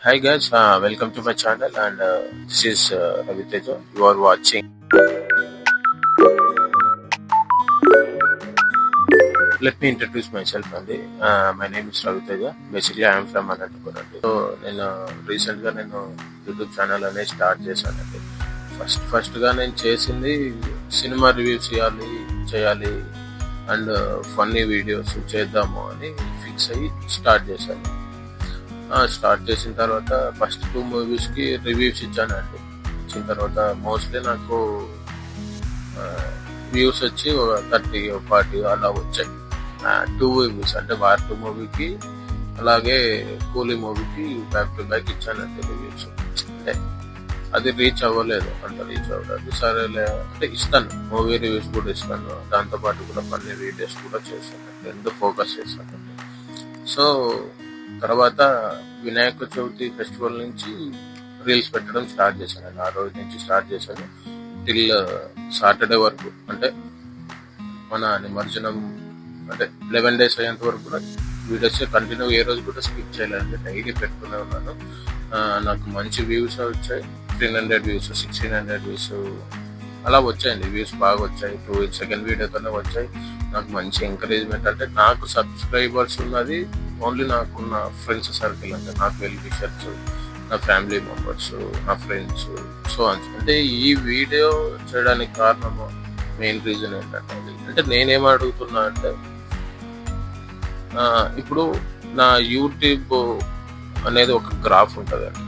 Hi guys, welcome to my channel and this is Ravi Teja. You are watching. Let me introduce myself అండి. My name is Ravi Teja. Basically I am from Anantapur అండి. So నేను రీసెంట్గా YouTube channel అనేది start చేశానండి. ఫస్ట్గా నేను చేసింది cinema reviews చేయాలి అండ్ ఫన్నీ వీడియోస్ చేద్దాము అని ఫిక్స్ అయ్యి స్టార్ట్ చేశాను. స్టార్ట్ చేసిన తర్వాత ఫస్ట్ 2 మూవీస్కి రివ్యూస్ ఇచ్చానండి. ఇచ్చిన తర్వాత మోస్ట్లీ నాకు వ్యూస్ వచ్చి 30 40 అలా వచ్చాయి. 2 మూవీస్ అంటే వార్ 2 మూవీకి అలాగే కూలీ మూవీకి బ్యాక్ టు బ్యాక్ ఇచ్చానండి రివ్యూస్. అంటే అది రీచ్ అవ్వలేదు, సరేలే అంటే ఇస్తాను, మూవీ రివ్యూస్ కూడా ఇస్తాను, దాంతోపాటు కూడా కొన్ని వీడియోస్ కూడా చేస్తాను, 2 ఫోకస్ చేస్తాను. సో తర్వాత వినాయక చవితి ఫెస్టివల్ నుంచి రీల్స్ పెట్టడం స్టార్ట్ చేశాను. ఆ రోజు నుంచి స్టార్ట్ చేశాను టిల్ సాటర్డే వరకు, అంటే మన నిమజ్జనం అంటే 11 days అయ్యేంత వరకు కూడా వీడియోస్ కంటిన్యూ ఏ రోజు కూడా స్కిప్ చేయలేదండి. డైలీ పెట్టుకునే ఉన్నాను. నాకు మంచి వ్యూస్ వచ్చాయి. 1300 వ్యూస్ 1600 వ్యూస్ అలా వచ్చాయండి. వ్యూస్ బాగా వచ్చాయి. 2 సెకండ్ వీడియోతోనే వచ్చాయి. నాకు మంచి ఎంకరేజ్మెంట్, అంటే నాకు సబ్స్క్రైబర్స్ ఉన్నది ఓన్లీ నాకున్న ఫ్రెండ్స్ సర్కిల్, అంటే నాకు వెల్ విషర్స్, నా ఫ్యామిలీ మెంబర్స్, నా ఫ్రెండ్స్. సో అంటే ఈ వీడియో చేయడానికి కారణము మెయిన్ రీజన్ ఏంటంటే, అంటే నేనేం అడుగుతున్నా అంటే, ఇప్పుడు నా యూట్యూబ్ అనేది ఒక గ్రాఫ్ ఉంటుంది అండి.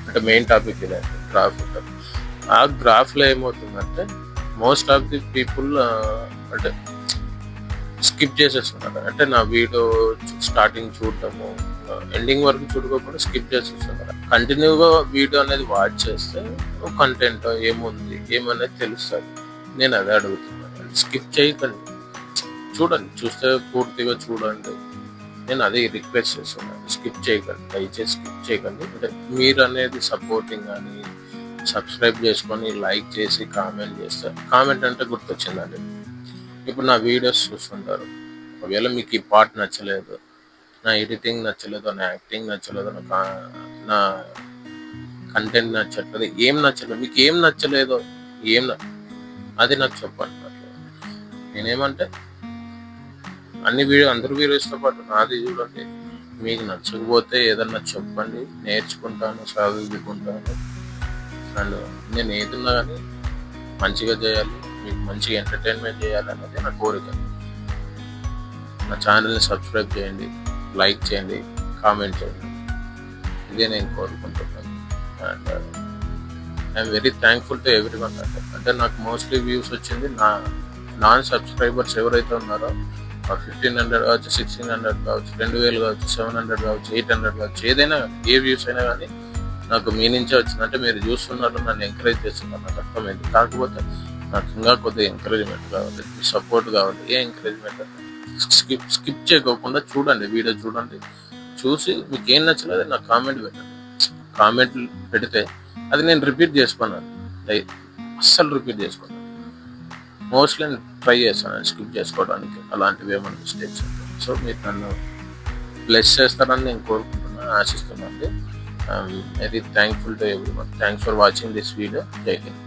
అంటే మెయిన్ టాపిక్ ఇదండి, గ్రాఫ్ ఉంటుంది. ఆ గ్రాఫ్లో ఏమవుతుందంటే మోస్ట్ ఆఫ్ ది పీపుల్ అంటే స్కిప్ చేసేస్తున్నారు. అంటే నా వీడియో స్టార్టింగ్ చూడటము ఎండింగ్ వరకు చూడకపోతే స్కిప్ చేసేస్తున్నారు. కంటిన్యూగా వీడియో అనేది వాచ్ చేస్తే కంటెంట్ ఏముంది ఏమనేది తెలుస్తుంది. నేను అదే అడుగుతున్నాను, స్కిప్ చేయకండి, చూడండి, చూస్తే పూర్తిగా చూడండి. నేను అదే రిక్వెస్ట్ చేస్తున్నాను, స్కిప్ చేయకండి, దయచేసి స్కిప్ చేయకండి. అంటే మీరు అనేది సపోర్టింగ్ కానీ సబ్స్క్రైబ్ చేసుకొని లైక్ చేసి కామెంట్ చేస్తే, కామెంట్ అంటే గుర్తొచ్చిందండి, ఇప్పుడు నా వీడియోస్ చూస్తుంటారు, ఒకవేళ మీకు ఈ పార్ట్ నచ్చలేదు, నా ఎడిటింగ్ నచ్చలేదు, నా యాక్టింగ్ నచ్చలేదు, నా కంటెంట్ నచ్చట్లేదు, ఏం నచ్చలేదు, మీకు ఏం నచ్చలేదో అది నాకు చెప్పండి. నేనేమంటే అందరు వీడియోస్తో పాటు నాది చూడండి, మీకు నచ్చకపోతే ఏదన్నా చెప్పండి, నేర్చుకుంటాను, చదువుకుంటాను. అండ్ నేను ఏదున్నా కానీ మంచిగా చేయాలి, మీకు మంచిగా ఎంటర్టైన్మెంట్ చేయాలి అన్నది నా కోరిక. నా ఛానల్ని సబ్స్క్రైబ్ చేయండి, లైక్ చేయండి, కామెంట్ చేయండి, ఇదే నేను కోరుకుంటున్నాను. And I'm very thankful to every one. అంటే నాకు మోస్ట్లీ వ్యూస్ వచ్చింది నాన్ సబ్స్క్రైబర్స్ ఎవరైతే ఉన్నారో 1500 కావచ్చు, 1600 కావచ్చు, 2000 కావచ్చు, 700 కావచ్చు, 800 కావచ్చు, ఏదైనా ఏ వ్యూస్ అయినా కానీ నాకు మీ నుంచే వచ్చింది. అంటే మీరు చూస్తున్నారు, నన్ను ఎంకరేజ్ చేస్తున్నారు, నాకు అర్థమైంది. కాకపోతే నాకు ఇంకా కొద్దిగా ఎంకరేజ్మెంట్ కావాలి, సపోర్ట్ కావాలి. ఏ ఎంకరేజ్మెంట్ అంటే స్కిప్ చేయకోకుండా చూడండి, వీడియో చూడండి, చూసి మీకు ఏం నచ్చలేదు నాకు కామెంట్ పెట్టండి. కామెంట్ పెడితే అది నేను రిపీట్ చేసుకున్నాను, అస్సలు రిపీట్ చేసుకున్నాను. మోస్ట్లీ నేను ట్రై చేస్తాను స్కిప్ చేసుకోవడానికి, అలాంటివి ఏమైనా మిస్టేక్స్ ఉంటాయి. సో మీరు నన్ను బ్లెస్ చేస్తారని నేను కోరుకుంటున్నాను, ఆశిస్తున్నాను. Very thankful to everyone. Thanks for watching this video. జై హింద్.